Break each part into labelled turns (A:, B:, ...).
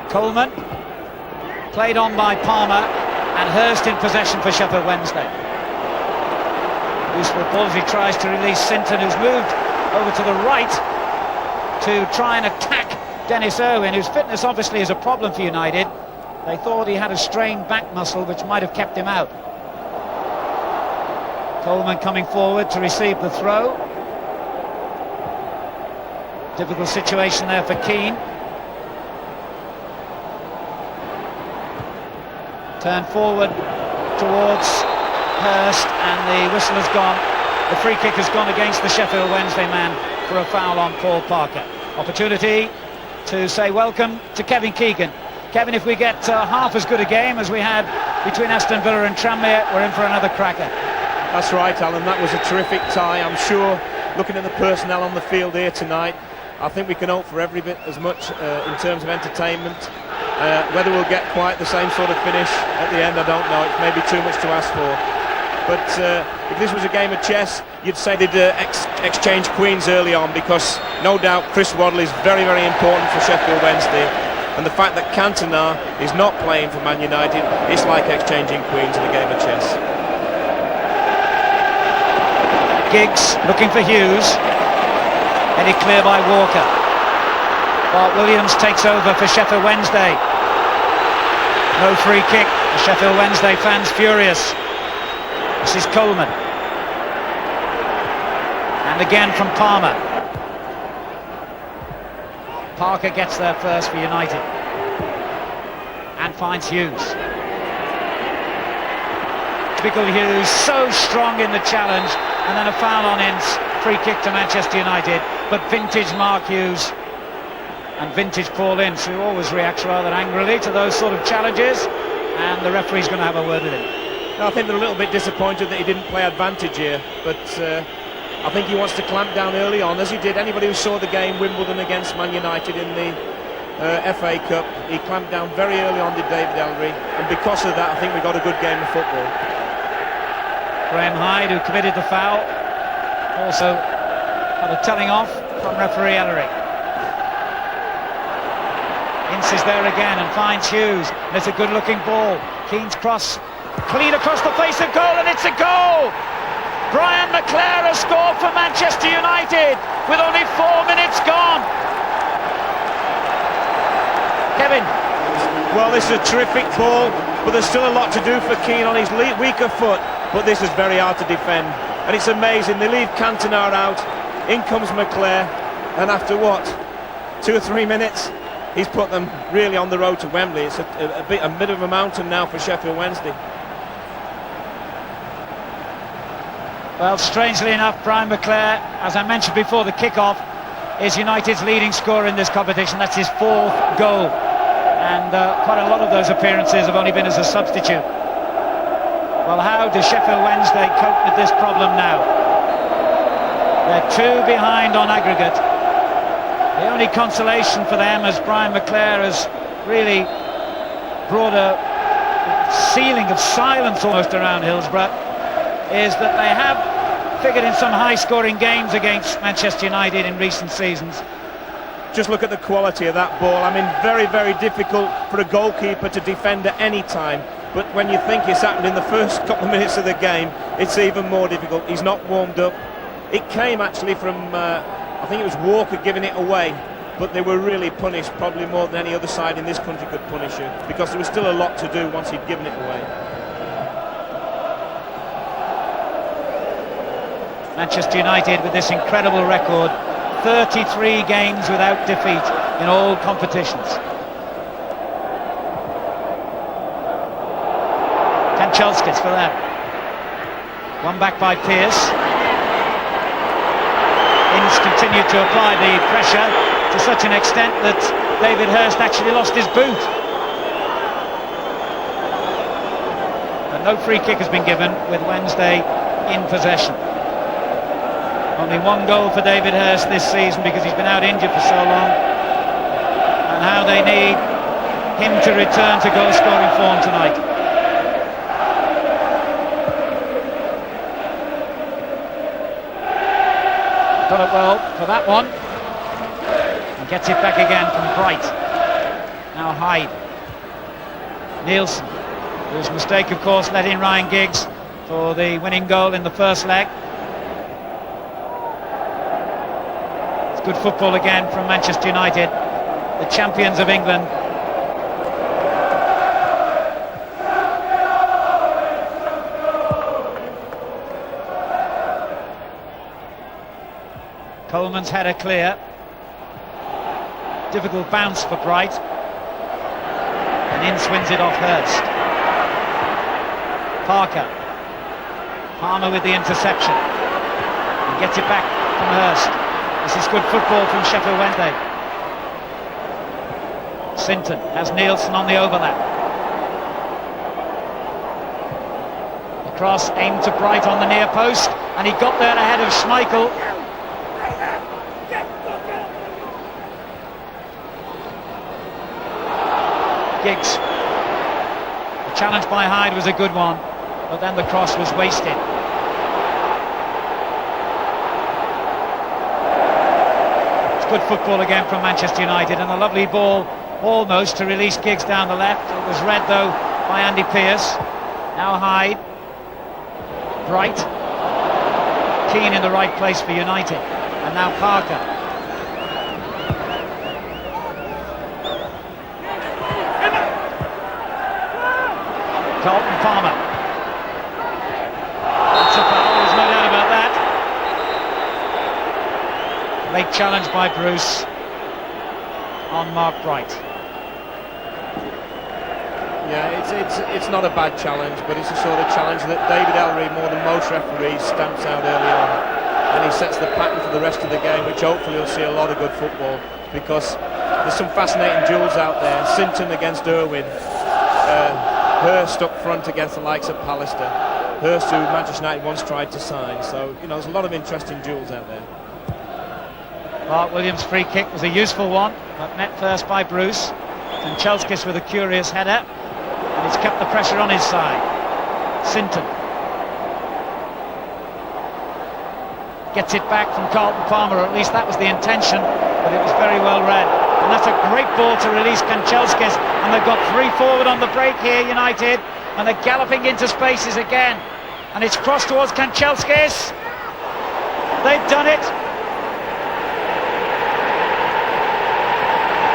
A: Coleman, played on by Palmer, and Hurst in possession for Sheffield Wednesday. Who's reportedly tries to release Sinton, who's moved over to the right to try and attack Dennis Irwin, whose fitness obviously is a problem for United. They thought he had a strained back muscle which might have kept him out. Coleman coming forward to receive the throw. Difficult situation there for Keane. Turn forward towards Hurst, and the whistle has gone. The free kick has gone against the Sheffield Wednesday man for a foul on Paul Parker. Opportunity to say welcome to Kevin Keegan. Kevin, if we get half as good a game as we had between Aston Villa and Tranmere, we're in for another cracker.
B: That's right, Alan, that was a terrific tie. I'm sure, looking at the personnel on the field here tonight, I think we can hope for every bit as much in terms of entertainment. Whether we'll get quite the same sort of finish at the end, I don't know. It's maybe too much to ask for. But if this was a game of chess, you'd say they'd exchange queens early on, because no doubt Chris Waddle is very, very important for Sheffield Wednesday. And the fact that Cantona is not playing for Man United, it's like exchanging queens in a game of chess.
A: Giggs looking for Hughes. Headed clear by Walker. Bart Williams takes over for Sheffield Wednesday. No free kick. The Sheffield Wednesday fans furious. This is Coleman. And again from Palmer. Parker gets there first for United. And finds Hughes. Typical Hughes, so strong in the challenge. And then a foul on Ince. Free kick to Manchester United. But vintage Mark Hughes and vintage Paul Ince, who always reacts rather angrily to those sort of challenges, and the referee's going to have a word with him.
B: I think they're a little bit disappointed that he didn't play advantage here, but I think he wants to clamp down early on, as he did. Anybody who saw the game Wimbledon against Man United in the FA Cup, he clamped down very early on, did David Ellery, and because of that I think we got a good game of football.
A: Graham Hyde, who committed the foul, also had a telling off from referee Ellery. Ince is there again and finds Hughes, and it's a good looking ball. Keane's cross, clean across the face of goal, and it's a goal! Brian McClare has scored for Manchester United with only 4 minutes gone. Kevin.
B: Well, this is a terrific ball, but there's still a lot to do for Keane on his weaker foot, but this is very hard to defend, and it's amazing. They leave Cantona out, in comes McClare, and after what, 2 or 3 minutes, he's put them really on the road to Wembley. It's a bit of a mountain now for Sheffield Wednesday.
A: Well, strangely enough, Brian McClare, as I mentioned before the kick-off, is United's leading scorer in this competition. That's his 4th goal, and quite a lot of those appearances have only been as a substitute. Well, how does Sheffield Wednesday cope with this problem now? They're 2 behind on aggregate. The only consolation for them, as Brian McClare has really brought a ceiling of silence almost around Hillsborough, is that they have figured in some high-scoring games against Manchester United in recent seasons.
B: Just look at the quality of that ball. I mean, very, very difficult for a goalkeeper to defend at any time. But when you think it's happened in the first couple of minutes of the game, it's even more difficult. He's not warmed up. It came actually from, I think it was Walker giving it away, but they were really punished, probably more than any other side in this country could punish you, because there was still a lot to do once he'd given it away.
A: Manchester United with this incredible record, 33 games without defeat in all competitions. Kanchelskis for them. One back by Pearce. Ince continued to apply the pressure to such an extent that David Hurst actually lost his boot. But no free kick has been given with Wednesday in possession. Only 1 goal for David Hurst this season because he's been out injured for so long. And how they need him to return to goal-scoring form tonight. Done it well for that one. And gets it back again from Bright. Now Hyde. Nielsen, whose mistake of course let in Ryan Giggs for the winning goal in the first leg. It's good football again from Manchester United, the champions of England. Coleman's header clear. Difficult bounce for Bright. And in swings it off Hurst. Parker. Palmer with the interception. And gets it back from Hurst. This is good football from Sheffield Wednesday. Sinton has Nielsen on the overlap. The cross aimed to Bright on the near post, and he got there ahead of Schmeichel. Giggs. The challenge by Hyde was a good one, but then the cross was wasted. It's good football again from Manchester United, and a lovely ball almost to release Giggs down the left. It was read though by Andy Pearce. Now Hyde. Bright. Keane in the right place for United. And now Parker. Carlton Palmer. That's a foul, there's no doubt about that. Late challenge by Bruce on Mark Bright.
B: Yeah, it's not a bad challenge, but it's a sort of challenge that David Ellery, more than most referees, stamps out early on. And he sets the pattern for the rest of the game, which hopefully will see a lot of good football, because there's some fascinating duels out there. Sinton against Irwin. Hurst up front against the likes of Pallister. Hurst, who Manchester United once tried to sign. So, you know, there's a lot of interesting duels out there.
A: Mark Williams' free kick was a useful one, but met first by Bruce. And Chelskis with a curious header. And he's kept the pressure on his side. Sinton. Gets it back from Carlton Palmer, or at least that was the intention, but it was very well read. And that's a great ball to release Kanchelskis, and they've got three forward on the break here, United, and they're galloping into spaces again, and it's crossed towards Kanchelskis. They've done it.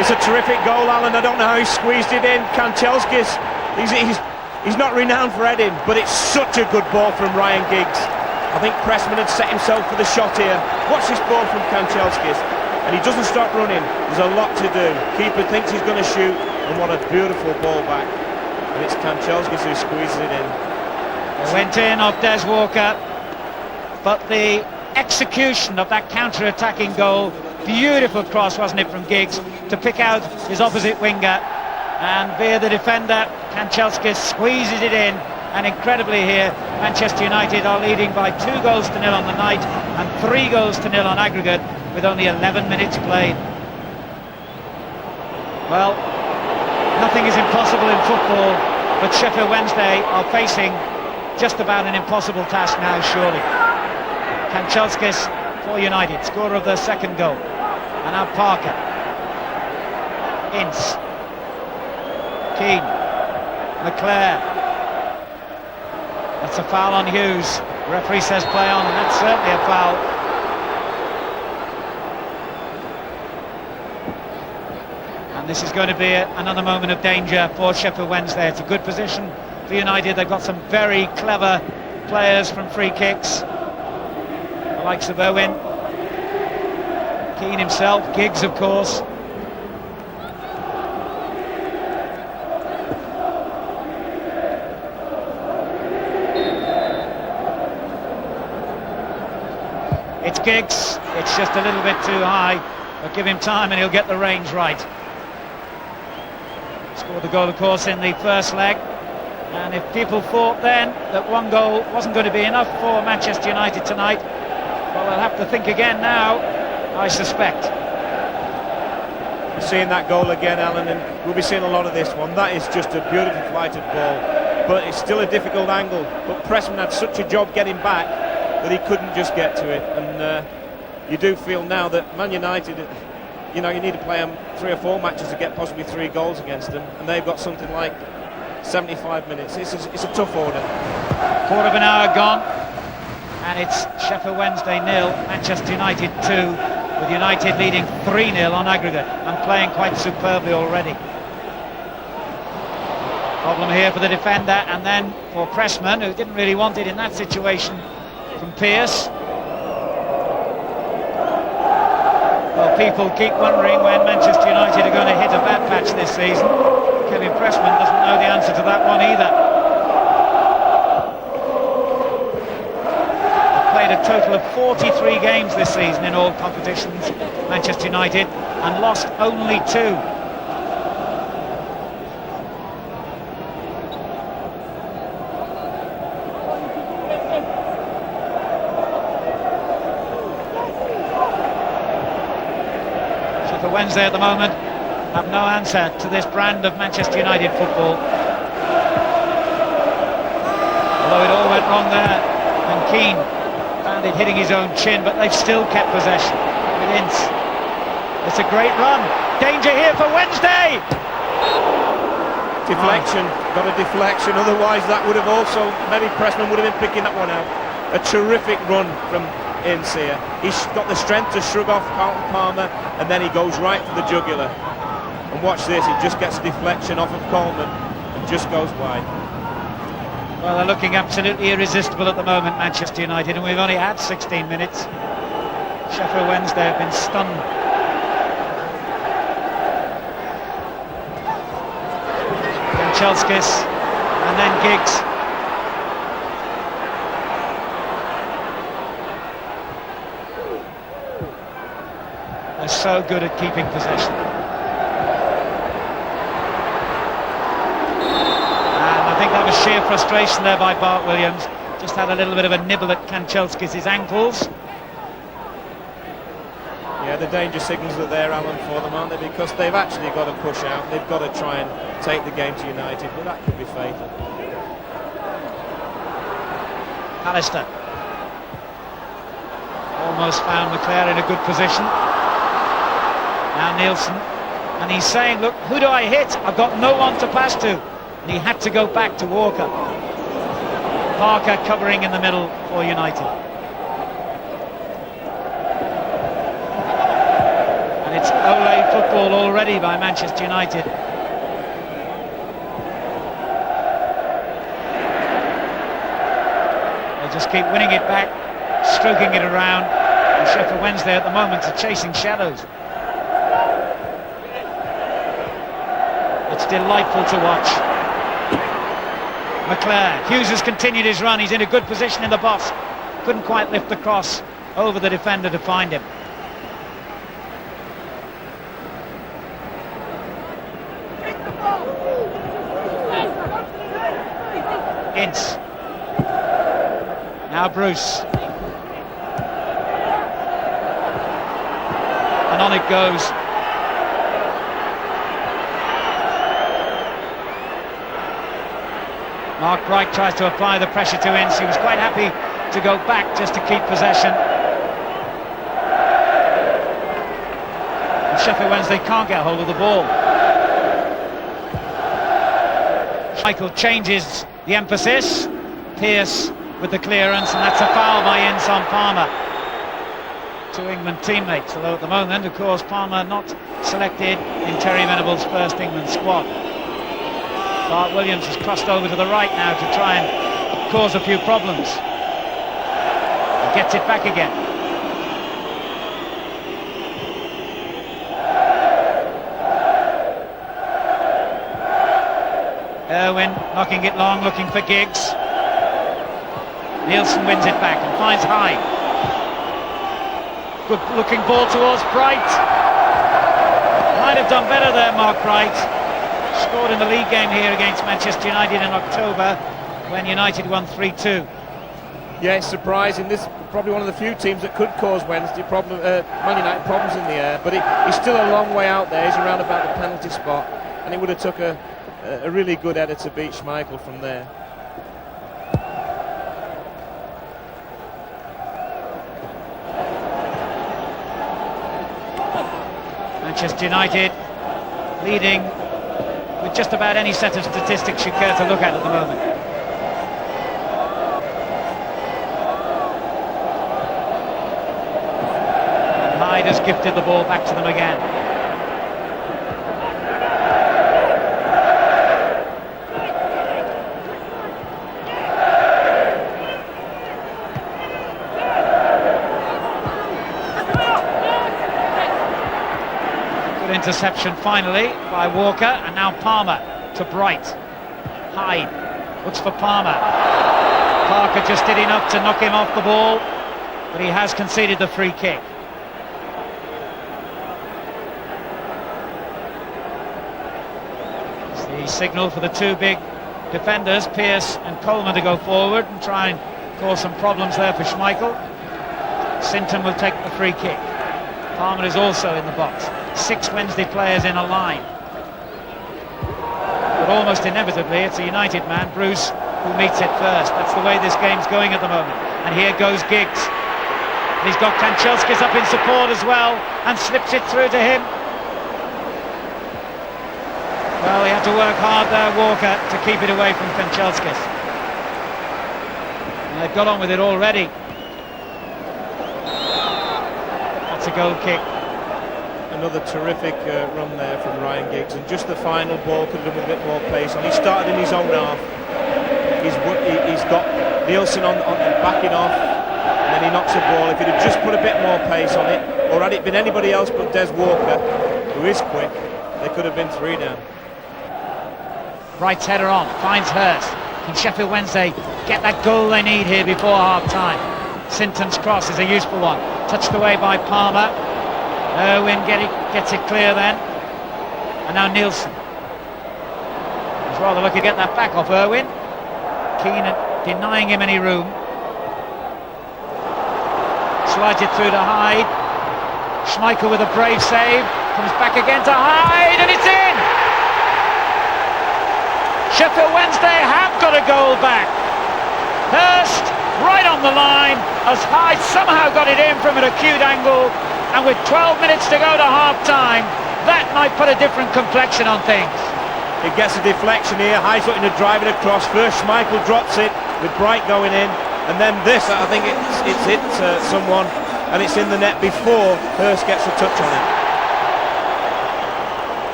B: It's a terrific goal, Alan. I don't know how he squeezed it in. Kanchelskis, he's not renowned for heading, but it's such a good ball from Ryan Giggs. I think Pressman had set himself for the shot here. Watch this ball from Kanchelskis. And he doesn't stop running. There's a lot to do. Keeper thinks he's going to shoot, and what a beautiful ball back. And it's Kanchelskis who squeezes it in.
A: It went in off Des Walker, but the execution of that counter-attacking goal, beautiful cross, wasn't it, from Giggs to pick out his opposite winger, and via the defender, Kanchelskis squeezes it in. And incredibly here, Manchester United are leading by 2-0 on the night and 3-0 on aggregate, with only 11 minutes played. Well, nothing is impossible in football, but Sheffield Wednesday are facing just about an impossible task now, surely. Kanchelskis for United, scorer of their second goal. And now Parker. Ince. Keane. McClare. That's a foul on Hughes. The referee says play on, and that's certainly a foul. And this is going to be another moment of danger for Sheffield Wednesday. It's a good position for United. They've got some very clever players from free kicks, the likes of Owen, Keane himself, Giggs of course. It's Giggs, it's just a little bit too high, but give him time and he'll get the range right. Scored the goal, of course, in the first leg, and if people thought then that one goal wasn't going to be enough for Manchester United tonight, well, they'll have to think again now, I suspect.
B: We're seeing that goal again, Alan, and we'll be seeing a lot of this one. That is just a beautiful flighted ball, but it's still a difficult angle. But Pressman had such a job getting back that he couldn't just get to it, and you do feel now that Man United, you know, you need to play them 3 or 4 matches to get possibly 3 goals against them, and they've got something like 75 minutes. It's a tough order.
A: Quarter of an hour gone, and it's Sheffield Wednesday 0, Manchester United 2, with United leading 3-0 on aggregate and playing quite superbly already. Problem here for the defender, and then for Pressman, who didn't really want it in that situation, from Pearce. Well, people keep wondering when Manchester United are going to hit a bad patch this season. Kevin Pressman doesn't know the answer to that one either. They've played a total of 43 games this season in all competitions, Manchester United, and lost only 2. Wednesday at the moment have no answer to this brand of Manchester United football. Although it all went wrong there, and Keane found it hitting his own chin, but they've still kept possession with Ince. It's a great run. Danger here for Wednesday.
B: Deflection, got a deflection. Otherwise, that would have also, maybe Pressman would have been picking that one out. A terrific run from Ince here. He's got the strength to shrug off Carlton Palmer, and then he goes right for the jugular. And watch this, he just gets a deflection off of Coleman and just goes wide.
A: Well, they're looking absolutely irresistible at the moment, Manchester United, and we've only had 16 minutes. Sheffield Wednesday have been stunned. Kanchelskis and then Giggs. They're so good at keeping possession. And I think that was sheer frustration there by Bart Williams. Just had a little bit of a nibble at Kanchelskis' ankles.
B: Yeah, the danger signals are there, Alan, for them, aren't they? Because they've actually got to push out. They've got to try and take the game to United, but that could be fatal.
A: Alistair almost found McClare in a good position. Now Nielsen, and he's saying, look, who do I hit? I've got no one to pass to. And he had to go back to Walker. Parker covering in the middle for United. And it's Ole football already by Manchester United. They just keep winning it back, stroking it around. And Sheffield Wednesday at the moment are chasing shadows. It's delightful to watch. McClare. Hughes has continued his run. He's in a good position in the box. Couldn't quite lift the cross over the defender to find him. Ince. Now Bruce. And on it goes. Mark Bright tries to apply the pressure to Ince. He was quite happy to go back just to keep possession. And Sheffield Wednesday can't get hold of the ball. Michael changes the emphasis. Pearce with the clearance, and that's a foul by Ince on Palmer. 2 England teammates, although at the moment, of course, Palmer not selected in Terry Venable's first England squad. Bart Williams has crossed over to the right now to try and cause a few problems. He gets it back again. Irwin knocking it long, looking for Giggs. Nielsen wins it back and finds High. Good looking ball towards Bright. Might have done better there, Mark Bright. Scored in the league game here against Manchester United in October when United won 3-2.
B: Yeah, it's surprising. This is probably one of the few teams that could cause Man United problems in the air, but he's still a long way out there. He's around about the penalty spot, and he would have took a really good header to beat Schmeichel from there.
A: Manchester United leading with just about any set of statistics you care to look at the moment. And Hyde has gifted the ball back to them again. Interception finally by Walker, and now Palmer to Bright. Hyde looks for Palmer. Parker just did enough to knock him off the ball, but he has conceded the free kick. It's the signal for the two big defenders, Pearce and Coleman, to go forward and try and cause some problems there for Schmeichel. Sinton will take the free kick. Palmer is also in the box. 6 Wednesday players in a line. But almost inevitably, it's a United man, Bruce, who meets it first. That's the way this game's going at the moment. And here goes Giggs. He's got Kanchelskis up in support as well, and slips it through to him. Well, he had to work hard there, Walker, to keep it away from Kanchelskis. And they've got on with it already. That's a goal kick.
B: Another terrific run there from Ryan Giggs, and just the final ball could have done with a bit more pace on. He started in his own half. He's got Nielsen on backing off, and then he knocks the ball. If he'd have just put a bit more pace on it, or had it been anybody else but Des Walker, who is quick, they could have been 3 down.
A: Bright's header on, finds Hurst. Can Sheffield Wednesday get that goal they need here before half-time? Sinton's cross is a useful one, touched away by Palmer. Irwin gets it clear then, and now Nielsen. He's rather lucky to get that back off Irwin. Keane denying him any room. Slides it through to Hyde. Schmeichel with a brave save, comes back again to Hyde, and it's in! Sheffield Wednesday have got a goal back. Hurst right on the line, as Hyde somehow got it in from an acute angle. And with 12 minutes to go to half-time, that might put a different complexion on things.
B: It gets a deflection here. Hyde's looking to drive it across. First, Schmeichel drops it with Bright going in, and then this, I think it's hit someone, and it's in the net before Hurst gets a touch on it.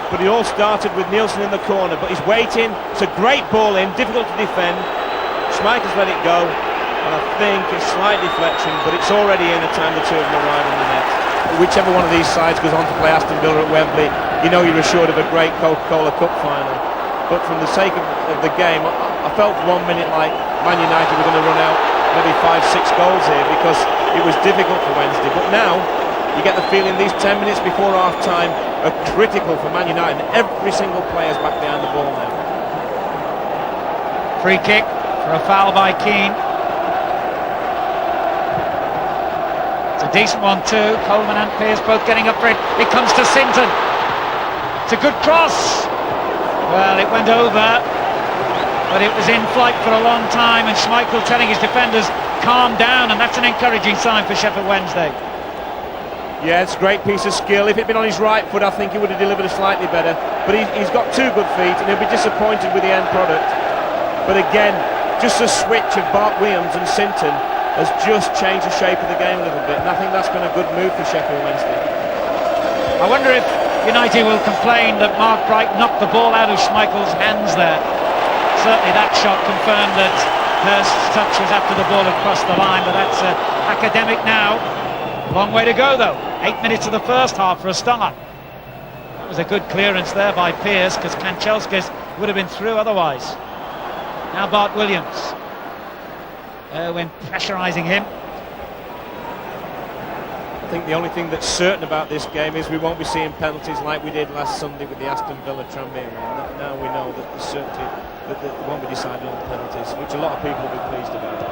B: But it all started with Nielsen in the corner, but he's waiting. It's a great ball in, difficult to defend. Schmeichel's let it go, and I think it's slight deflection, but it's already in the time the two of them arrive in the net. Whichever one of these sides goes on to play Aston Villa at Wembley, you know you're assured of a great Coca-Cola Cup final. But from the sake of the game, I felt for 1 minute like Man United were going to run out maybe 5-6 goals here, because it was difficult for Wednesday. But now you get the feeling these 10 minutes before half-time are critical for Man United. Every single player's back behind the ball now.
A: Free kick for a foul by Keane. Decent one too. Coleman and Pearce both getting up for it. It comes to Sinton. It's a good cross. Well, it went over, but it was in flight for a long time, and Schmeichel telling his defenders, calm down, and that's an encouraging sign for Sheffield Wednesday.
B: Yeah, it's a great piece of skill. If it'd been on his right foot, I think he would have delivered it slightly better. But he's got 2 good feet, and he'll be disappointed with the end product. But again, just a switch of Bart Williams and Sinton has just changed the shape of the game a little bit, and I think that's been a good move for Sheffield Wednesday.
A: I wonder if United will complain that Mark Bright knocked the ball out of Schmeichel's hands there. Certainly that shot confirmed that Hurst's touch was after the ball had crossed the line, but that's academic now. Long way to go though. 8 minutes of the first half for a start. That was a good clearance there by Pearce, because Kanchelskis would have been through otherwise. Now Bart Williams. When pressurising him.
B: I think the only thing that's certain about this game is we won't be seeing penalties like we did last Sunday with the Aston Villa Tranmere. Now we know that the certainty that it won't be decided on penalties, which a lot of people will be pleased about.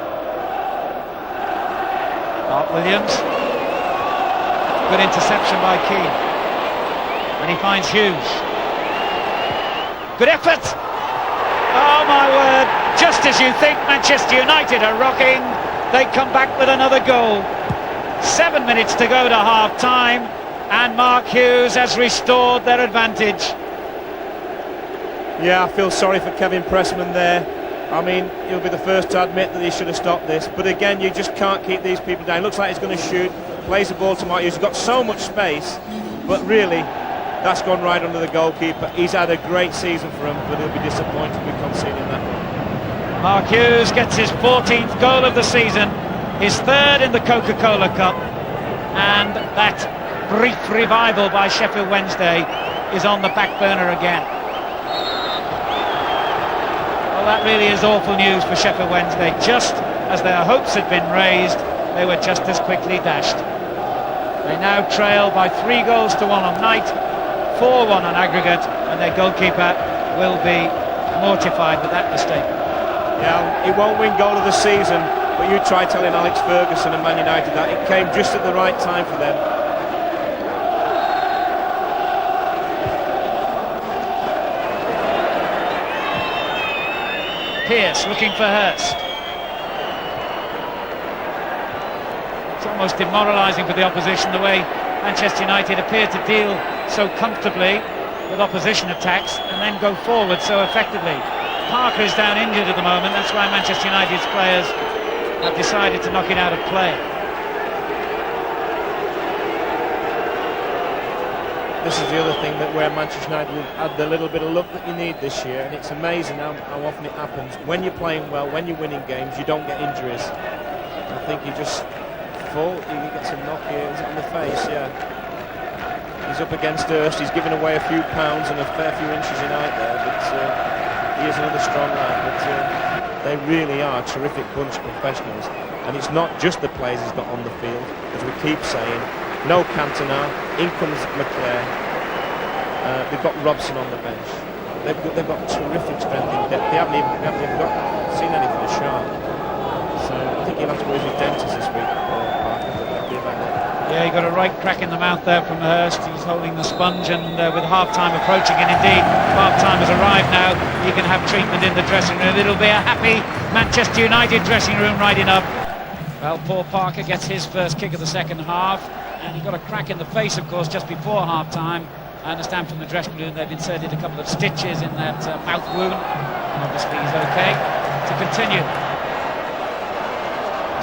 A: Bart Williams. Good interception by Keane. And he finds Hughes. Good effort! Oh my word, just as you think Manchester United are rocking, they come back with another goal. 7 minutes to go to half-time, And Mark Hughes has restored their advantage.
B: Yeah, I feel sorry for Kevin Pressman there. I mean, he'll be the first to admit that he should have stopped this. But again, you just can't keep these people down. Looks like he's going to shoot. Plays the ball to Mark Hughes. He's got so much space. But really, that's gone right under the goalkeeper. He's had a great season for him, but he'll be disappointed with conceding that one.
A: Mark Hughes gets his 14th goal of the season, his third in the Coca-Cola Cup, and that brief revival by Sheffield Wednesday is on the back burner again. Well, that really is awful news for Sheffield Wednesday. Just as their hopes had been raised, they were just as quickly dashed. They now trail by 3 goals to 1 on night, 4-1 on aggregate, and their goalkeeper will be mortified with that mistake.
B: Yeah, he won't win goal of the season, but you try telling Alex Ferguson and Man United that it came just at the right time for them.
A: Pearce looking for Hurst. It's almost demoralising for the opposition the way Manchester United appear to deal so comfortably with opposition attacks and then go forward so effectively. Parker is down injured at the moment. That's why Manchester United's players have decided to knock it out of play.
B: This is the other thing that where Manchester United have had the little bit of luck that you need this year, and it's amazing how often it happens. When you're playing well, when you're winning games, you don't get injuries. I think you just fall, you get some knock here, is it on the face? Yeah. He's up against Hurst, he's given away a few pounds and a fair few inches in height there, but he is another strong lad. But they really are a terrific bunch of professionals, and it's not just the players he's got on the field, as we keep saying. No Cantona, in comes McClare. They've got Robson on the bench. They've got terrific strength in depth. They haven't even seen anything as sharp. So I think he'll have to go to his dentist this week, Parker, but that'll be about it.
A: Yeah, he got a right crack in the mouth there from Hurst. He's holding the sponge, and with half-time approaching, and indeed half-time has arrived now, he can have treatment in the dressing room. It'll be a happy Manchester United dressing room right enough. Well, Paul Parker gets his first kick of the second half, and he got a crack in the face, of course, just before half-time. I understand from the dressing room they've inserted a couple of stitches in that mouth wound, and obviously he's okay to continue.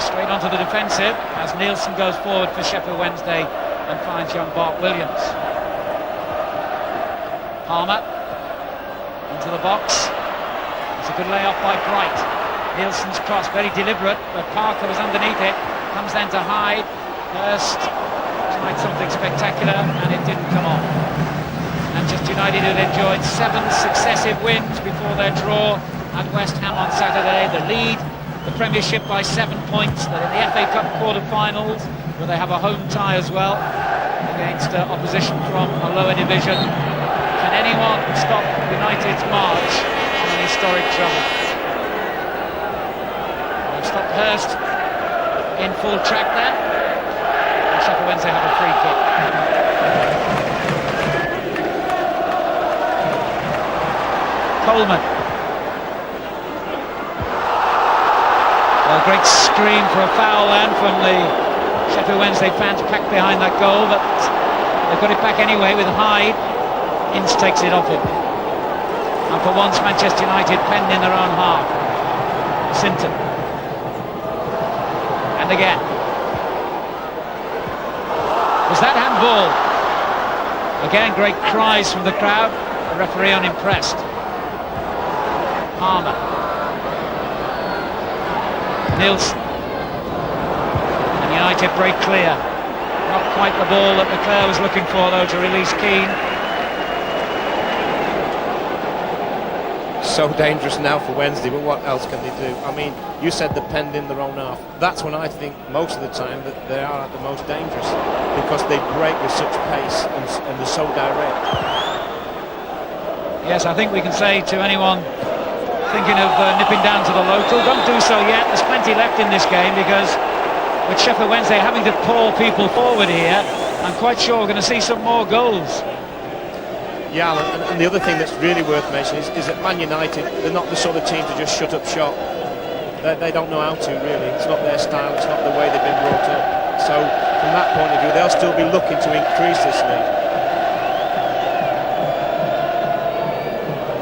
A: Straight onto the defensive as Nielsen goes forward for Sheffield Wednesday and finds young Bart Williams. Palmer into the box. It's a good layoff by Bright. Nielsen's cross, very deliberate, but Parker was underneath it. Comes then to Hyde. Hurst tried something spectacular and it didn't come off. Manchester United had enjoyed 7 successive wins before their draw at West Ham on Saturday. The lead, the Premiership by 7 points. They're in the FA Cup quarter-finals, where they have a home tie as well against opposition from a lower division. Can anyone stop United's march on an historic trouble? They've stopped Hurst in full track then. And Sheffield Wednesday have a free kick. Coleman. Well, great scream for a foul then from the Sheffield Wednesday fans packed behind that goal, but they've got it back anyway with Hyde. Ince takes it off him. And for once, Manchester United penned in their own half. Sinton. And again. Was that handball? Again, great cries from the crowd. The referee unimpressed. Palmer. Nielsen. And United break clear. Not quite the ball that McClare was looking for, though, to release Keane.
B: So dangerous now for Wednesday, but what else can they do? I mean, you said they're penned in their own half. That's when I think most of the time that they are at the most dangerous, because they break with such pace and they're so direct.
A: Yes, I think we can say to anyone thinking of nipping down to the local, don't do so yet. There's plenty left in this game, because with Sheffield Wednesday having to pull people forward here, I'm quite sure we're going to see some more goals.
B: Yeah, and the other thing that's really worth mentioning is that Man United, they're not the sort of team to just shut up shop. They don't know how to, really. It's not their style, it's not the way they've been brought up. So from that point of view, they'll still be looking to increase this lead.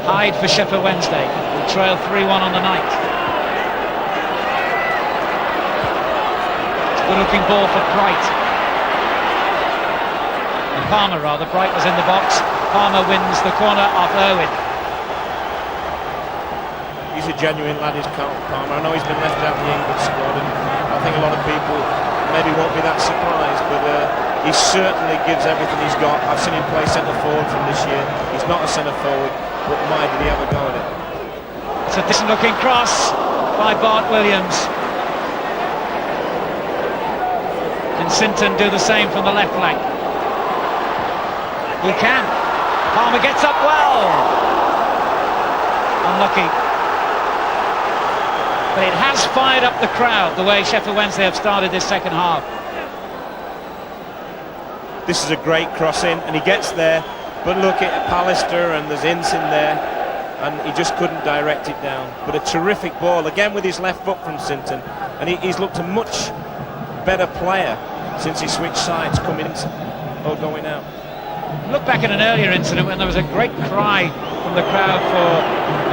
A: Hyde for Sheffield Wednesday, who trail 3-1 on the night. Good looking ball for Bright. Palmer rather, Bright was in the box. Palmer wins the corner off Irwin.
B: He's a genuine lad, is Carl Palmer. I know he's been left out of the England squad, and I think a lot of people maybe won't be that surprised, but he certainly gives everything he's got. I've seen him play centre forward from this year. He's not a centre forward, but my, did he ever go at it.
A: It's a decent looking cross by Bart Williams. Can Sinton do the same from the left flank? He can. Palmer gets up well. Unlucky. But it has fired up the crowd, the way Sheffield Wednesday have started this second half.
B: This is a great cross in, and he gets there, but look at Pallister, and there's Ince in there, and he just couldn't direct it down. But a terrific ball, again with his left foot from Sinton, and he's looked a much better player since he switched sides coming in or going out.
A: Look back at an earlier incident when there was a great cry from the crowd for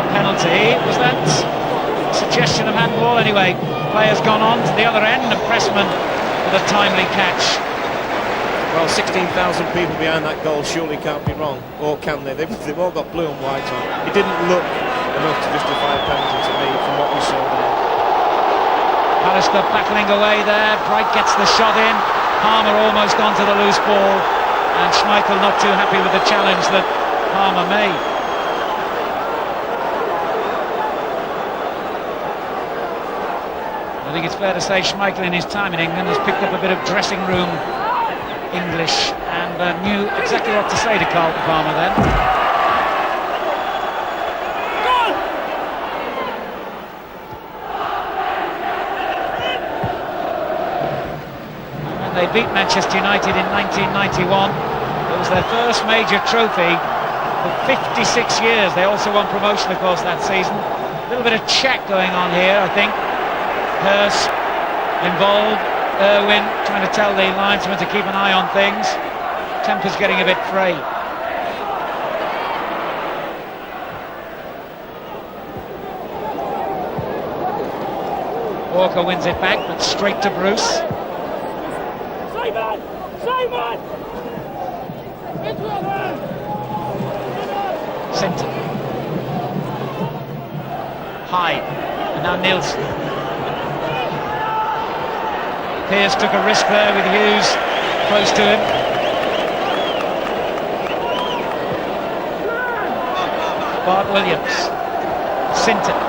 A: a penalty. Was that a suggestion of handball? Anyway, players gone on to the other end, and Pressman with a timely catch.
B: Well, 16,000 people behind that goal surely can't be wrong, or can they? They've all got blue and white on. It didn't look enough to justify a penalty to me from what we saw there.
A: Pallister battling away there. Bright gets the shot in. Palmer almost onto the loose ball, and Schmeichel not too happy with the challenge that Palmer made. I think it's fair to say Schmeichel in his time in England has picked up a bit of dressing room English and knew exactly what to say to Carlton Palmer then. When they beat Manchester United in 1991, it was their first major trophy for 56 years. They also won promotion, of course, that season. A little bit of check going on here, I think. Hurst involved. Irwin trying to tell the linesman to keep an eye on things. Temper's getting a bit frayed. Walker wins it back, but straight to Bruce.
C: Simon!
A: Sinton. Hyde. And now Nielsen. Pearce took a risk there with Hughes close to him. Bart Williams. Sinton.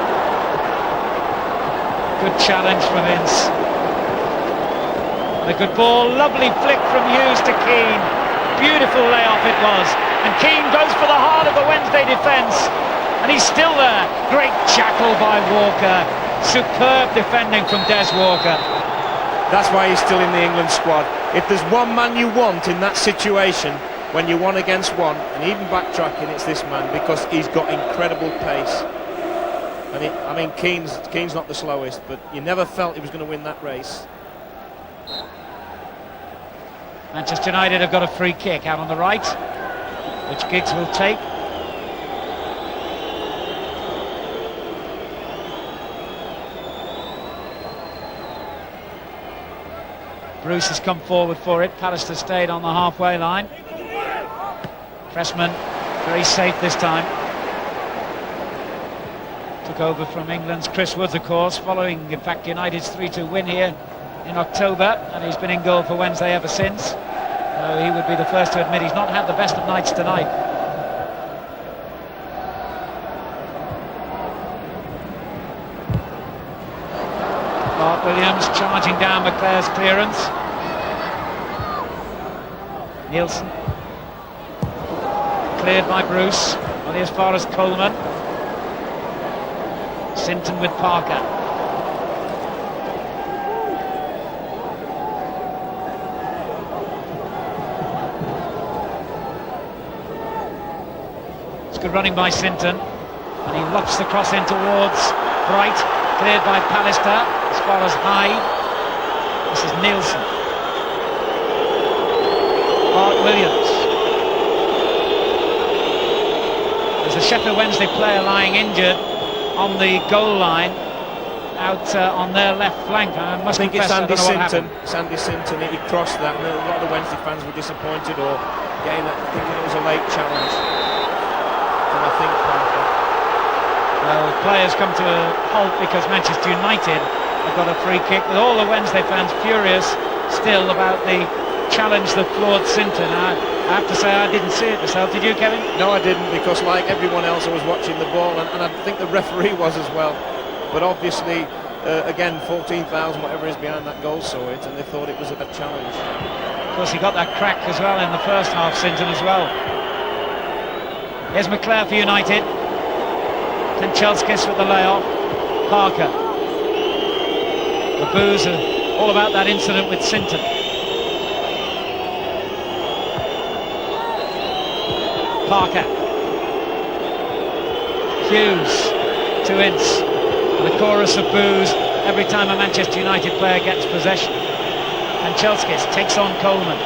A: Good challenge from Ince. And a good ball, lovely flick from Hughes to Keane. Beautiful layoff it was. And Keane goes for the heart of the Wednesday defence. And he's still there. Great jackal by Walker. Superb defending from Des Walker.
B: That's why he's still in the England squad. If there's one man you want in that situation, when you're 1 against 1, and even backtracking, it's this man, because he's got incredible pace. And I mean, Keane's not the slowest, but you never felt he was going to win that race.
A: Manchester United have got a free kick out on the right, which Giggs will take. Bruce has come forward for it. Pallister stayed on the halfway line. Pressman very safe this time. Took over from England's Chris Woods, of course, following, in fact, United's 3-2 win here in October, and he's been in goal for Wednesday ever since. He would be the first to admit he's not had the best of nights tonight. Bart Williams charging down McClare's clearance. Nielsen. Cleared by Bruce, only as far as Coleman. Sinton with Parker. It's good running by Sinton, and he lofts the cross in towards Bright. Cleared by Pallister as far as Hyde. This is Nielsen. Williams. There's a Sheffield Wednesday player lying injured on the goal line, out on their left flank. I must
B: think it's
A: confess,
B: Andy
A: I don't know what
B: Sinton.
A: happened.
B: It's Andy Sinton. He crossed that, and a lot of the Wednesday fans were disappointed or thinking it was a late challenge. And I think
A: Well, players come to a halt because Manchester United have got a free kick, with all the Wednesday fans furious still about the challenge that floored Sinton. I have to say I didn't see it myself. Did you, Kevin?
B: no, I didn't, because like everyone else, I was watching the ball, and I think the referee was as well. But obviously, again, 14,000 whatever is behind that goal saw it, and they thought it was a challenge.
A: Of course, he got that crack as well in the first half, Sinton as well. Here's McClare for United. Kanchelskis with the layoff. Parker. The boos are all about that incident with Sinton. Parker. Hughes to Ince. And a chorus of boos every time a Manchester United player gets possession. Kanchelskis takes on Coleman.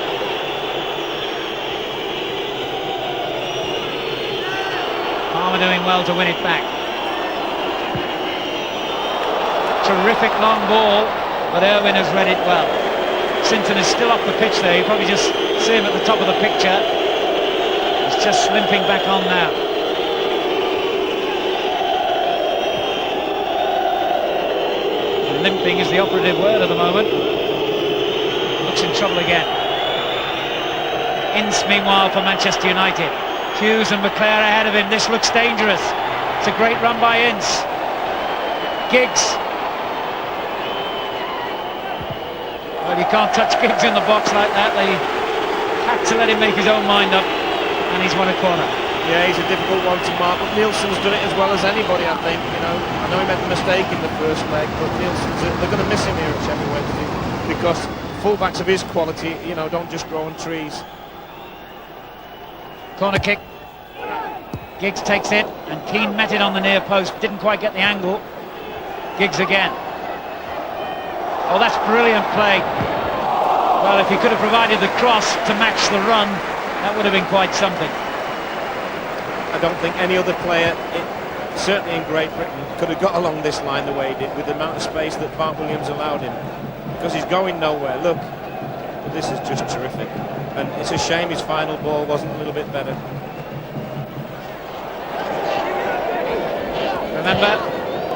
A: Palmer doing well to win it back. Terrific long ball, but Irwin has read it well. Sinton is still off the pitch there. You probably just see him at the top of the picture. He's just limping back on now. Limping is the operative word at the moment. Looks in trouble again. Ince, meanwhile, for Manchester United. Hughes and McClare ahead of him. This looks dangerous. It's a great run by Ince. Giggs. Well, you can't touch Giggs in the box like that. They had to let him make his own mind up, and he's won a corner.
B: Yeah, he's a difficult one to mark, but Nielsen's done it as well as anybody, I think. You know, I know he made a mistake in the first leg, but they're going to miss him here at Sheffield Wednesday, because fullbacks of his quality, you know, don't just grow on trees.
A: Corner kick. Giggs takes it, and Keane met it on the near post. Didn't quite get the angle. Giggs again. Oh, that's brilliant play. Well, if he could have provided the cross to match the run, that would have been quite something.
B: I don't think any other player, certainly in Great Britain, could have got along this line the way he did, with the amount of space that Bart Williams allowed him, because he's going nowhere. Look, but this is just terrific, and it's a shame his final ball wasn't a little bit better.
A: Remember,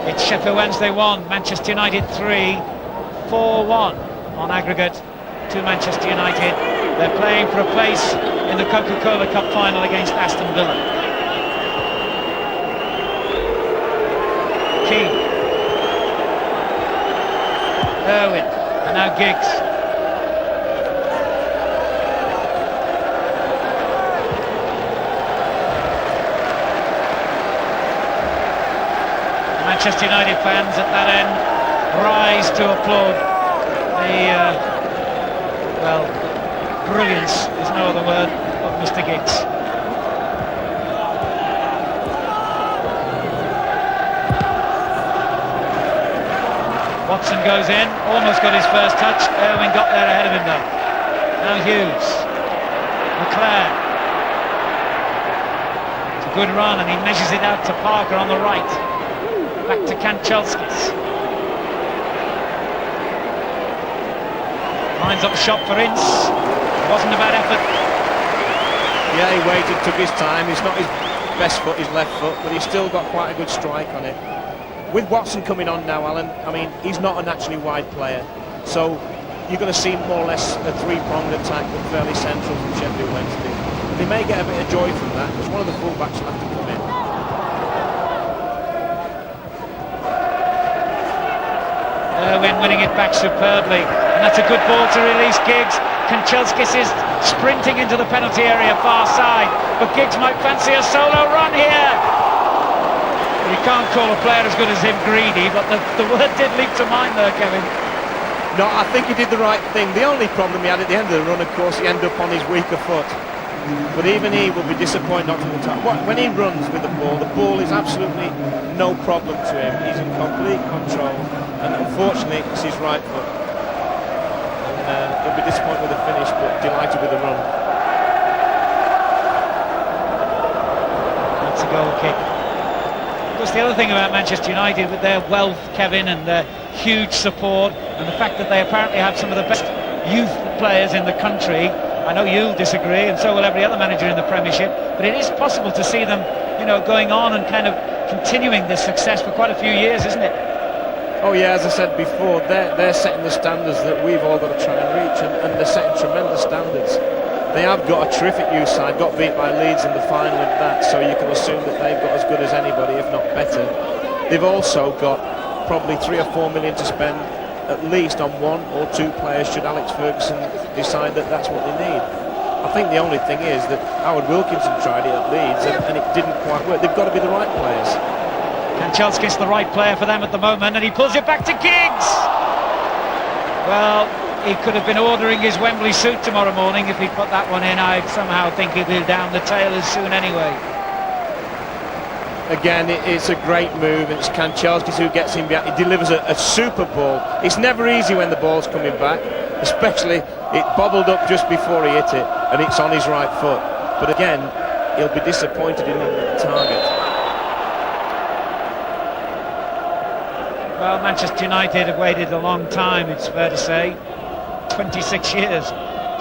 A: it's Sheffield Wednesday 1, Manchester United 3, 4-1 on aggregate to Manchester United. They're playing for a place in the Coca-Cola Cup final against Aston Villa. Keane. Irwin, and now Giggs. Manchester United fans at that end rise to applaud the, well, brilliance is no other word, of Mr. Giggs. Watson goes in, almost got his first touch. Irwin got there ahead of him though. Now Hughes. McClare. It's a good run, and he measures it out to Parker on the right. Back to Kanchelskis. Lines up shot for Ince. It wasn't a bad effort.
B: Yeah, he waited, took his time. It's not his best foot, his left foot, but he's still got quite a good strike on it. With Watson coming on now, Alan, I mean, he's not a naturally wide player, so you're going to see more or less a three-pronged attack, but fairly central from Sheffield Wednesday. They may get a bit of joy from that, because one of the full-backs will have to come in.
A: Irwin winning it back superbly, and that's a good ball to release Giggs. Kanchelskis is sprinting into the penalty area far side, but Giggs might fancy a solo run here. You can't call a player as good as him greedy, but the word did leap to mind there, Kevin.
B: No, I think he did the right thing. The only problem he had at the end of the run, of course, he ended up on his weaker foot. But even he will be disappointed not to attack. When he runs with the ball is absolutely no problem to him. He's in complete control, and unfortunately, it's his right foot. And he'll be disappointed with the finish, but delighted with the run.
A: goal kick. Of course, the other thing about Manchester United, with their wealth, Kevin, and their huge support, and the fact that they apparently have some of the best youth players in the country, I know you'll disagree, and so will every other manager in the Premiership, but it is possible to see them, you know, going on and kind of continuing this success for quite a few years, isn't it?
B: Oh yeah, as I said before, they're setting the standards that we've all got to try and reach, and they're setting tremendous standards. They have got a terrific youth side, got beat by Leeds in the final of that, so you can assume that they've got as good as anybody, if not better. They've also got probably 3 or 4 million to spend at least on 1 or 2 players should Alex Ferguson decide that that's what they need. I think the only thing is that Howard Wilkinson tried it at Leeds and it didn't quite work. They've got to be the right players.
A: Kanchelski's the right player for them at the moment, and he pulls it back to Giggs. Well, he could have been ordering his Wembley suit tomorrow morning if he'd put that one in. I somehow think he'll be down the tail as soon anyway.
B: Again, it's a great move. It's Kanchelski who gets him back. He delivers a super ball. It's never easy when the ball's coming back, especially it bobbled up just before he hit it, and it's on his right foot. But again, he'll be disappointed in the target.
A: Well, Manchester United have waited a long time, it's fair to say, 26 years,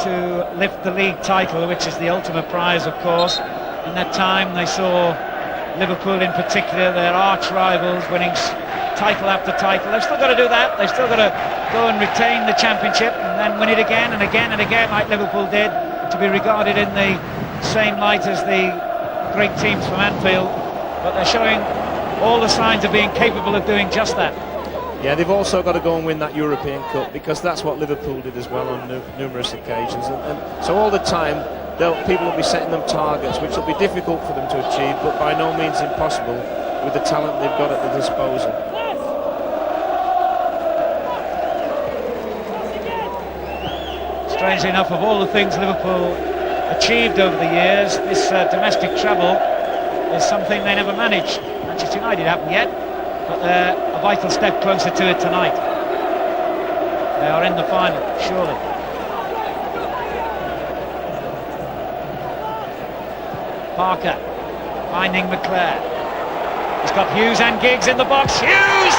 A: to lift the league title, which is the ultimate prize, of course. In that time, they saw Liverpool in particular, their arch rivals, winning title after title. They've still got to do that. They've still got to go and retain the championship and then win it again and again and again, like Liverpool did, to be regarded in the same light as the great teams from Anfield. But they're showing all the signs of being capable of doing just that.
B: Yeah, they've also got to go and win that European Cup, because that's what Liverpool did as well on numerous occasions. And so all the time, people will be setting them targets, which will be difficult for them to achieve, but by no means impossible with the talent they've got at their disposal.
A: Strangely enough, of all the things Liverpool achieved over the years, this domestic treble is something they never managed. Manchester United haven't yet, but they're a vital step closer to it tonight. They are in the final, surely. Parker finding McClair. He's got Hughes and Giggs in the box. Hughes!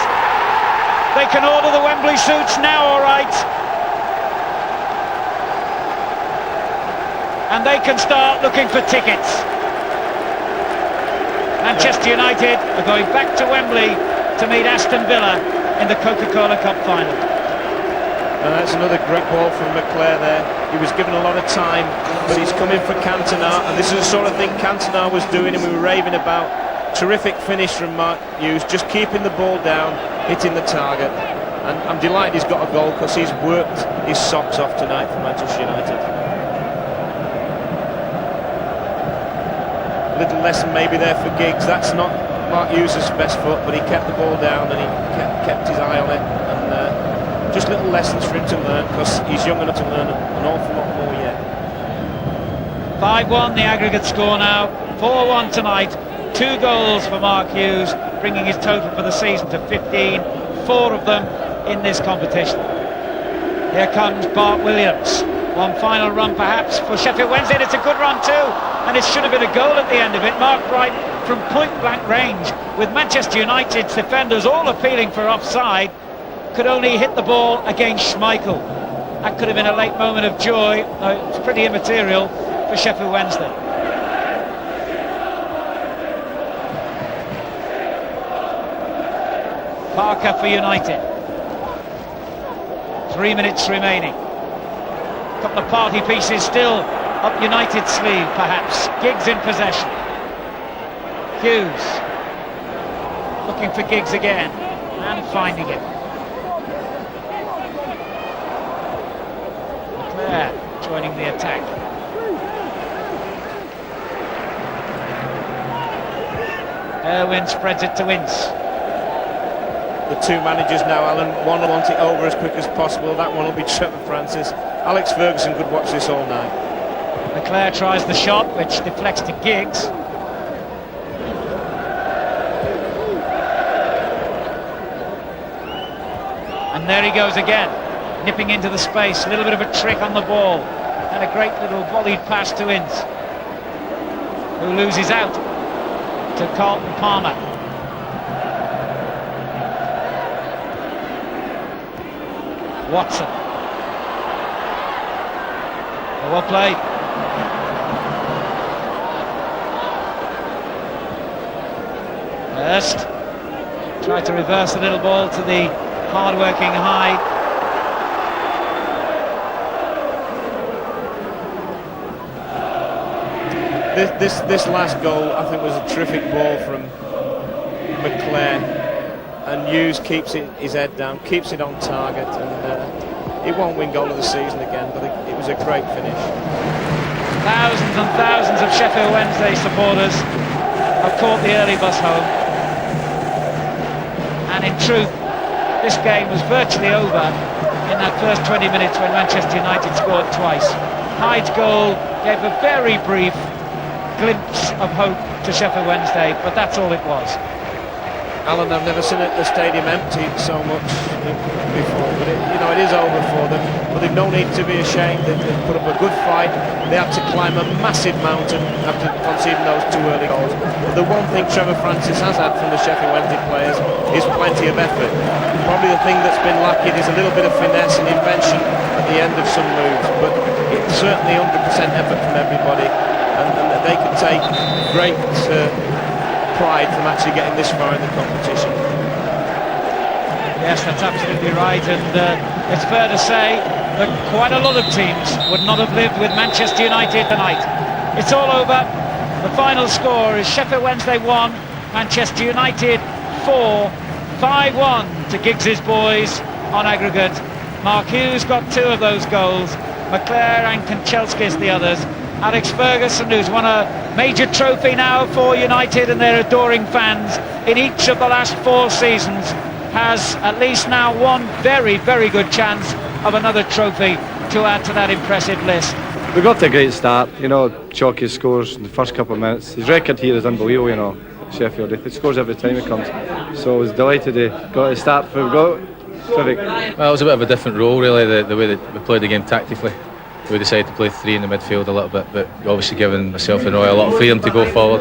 A: They can order the Wembley suits now, all right. And they can start looking for tickets. Manchester United are going back to Wembley to meet Aston Villa in the Coca-Cola Cup final.
B: And that's another great ball from McClair there. He was given a lot of time, but he's coming for Cantona, and this is the sort of thing Cantona was doing and we were raving about. Terrific finish from Mark Hughes, just keeping the ball down, hitting the target. And I'm delighted he's got a goal, because he's worked his socks off tonight for Manchester United. A little lesson maybe there for Giggs. That's not Mark Hughes' best foot, but he kept the ball down and he kept his eye on it. And just little lessons for him to learn, because he's young enough to learn an awful lot more yet.
A: 5-1 the aggregate score now, 4-1 tonight. 2 goals for Mark Hughes, bringing his total for the season to 15, 4 of them in this competition. Here comes Bart Williams. One final run perhaps for Sheffield Wednesday, and it's a good run too, and it should have been a goal at the end of it. Mark Bright from point-blank range, with Manchester United's defenders all appealing for offside, could only hit the ball against Schmeichel. That could have been a late moment of joy. It's pretty immaterial for Sheffield Wednesday. Parker for United. 3 minutes remaining. A couple of party pieces still up United's sleeve, perhaps. Giggs in possession. Hughes looking for Giggs again and finding him. McClair joining the attack. Irwin spreads it to Ince.
B: The 2 managers now, Alan. One will want it over as quick as possible. That one will be Trevor Francis. Alex Ferguson could watch this all night.
A: McClair tries the shot, which deflects to Giggs. And there he goes again, nipping into the space. A little bit of a trick on the ball. And a great little volleyed pass to Ince, who loses out. to Carlton Palmer. Watson. Well played. Hurst tried to reverse the little ball to the hard-working Hyde.
B: This last goal, I think, was a terrific ball from McClare, and Hughes keeps his head down, keeps it on target, and it won't win goal of the season again, but it was a great finish.
A: Thousands and thousands of Sheffield Wednesday supporters have caught the early bus home, and in truth, this game was virtually over in that first 20 minutes when Manchester United scored twice. Hyde's goal gave a very brief glimpse of hope to Sheffield Wednesday, but that's all it was.
B: Alan, I've never seen the stadium empty so much before, but it is over for them. But they've no need to be ashamed. They've put up a good fight. They had to climb a massive mountain after conceding those 2 early goals. But the one thing Trevor Francis has had from the Sheffield Wednesday players is plenty of effort. Probably the thing that's been lacking is a little bit of finesse and invention at the end of some moves, but it's certainly 100% effort from everybody, and they can take great pride from actually getting this far in the competition.
A: Yes, that's absolutely right, and it's fair to say that quite a lot of teams would not have lived with Manchester United tonight. It's all over. The final score is Sheffield Wednesday 1, Manchester United 4, 5-1 to Giggs's boys on aggregate. Mark Hughes got 2 of those goals, McClare and Kanchelskis the others. Alex Ferguson, who's won a major trophy now for United and their adoring fans in each of the last 4 seasons, has at least now one very, very good chance of another trophy to add to that impressive list.
C: We got to a great start, Chalky scores in the first couple of minutes. His record here is unbelievable, Sheffield. He scores every time he comes. So I was delighted he got to start for terrific.
D: Well, it was a bit of a different role, really, the way that we played the game tactically. We decided to play 3 in the midfield a little bit, but obviously giving myself and Roy a lot of freedom to go forward.